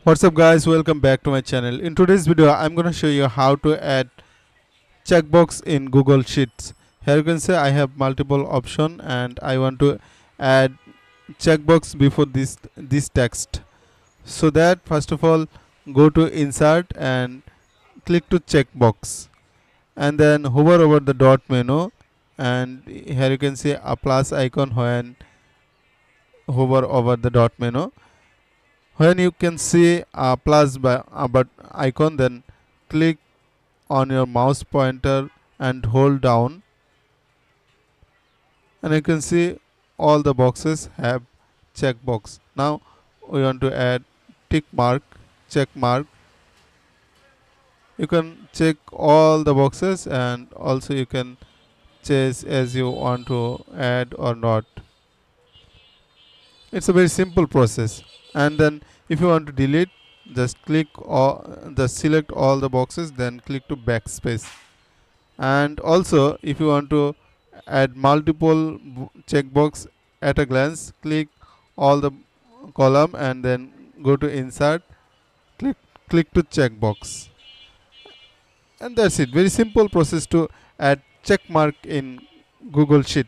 What's up guys, welcome back to my channel. In today's video I'm going to show you how to add checkbox in Google Sheets. Here you can say I have multiple option and I want to add checkbox before this text. So that first of all go to insert and click to checkbox and then hover over the dot menu, and here you can see a plus icon. When hover over the dot menu, when you can see a plus but icon, then click on your mouse pointer and hold down, and you can see all the boxes have checkbox. Now we want to add tick mark, check mark. You can check all the boxes and also you can change as you want to add or not. It's a very simple process. And then if you want to delete, just click or just select all the boxes, then click to backspace. And also if you want to add multiple checkbox at a glance, click all the column and then go to insert, click to checkbox, and that's it. Very simple process to add check mark in Google Sheet.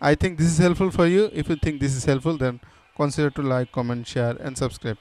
I think this is helpful for you. If you think this is helpful, then consider to like, comment, share and subscribe.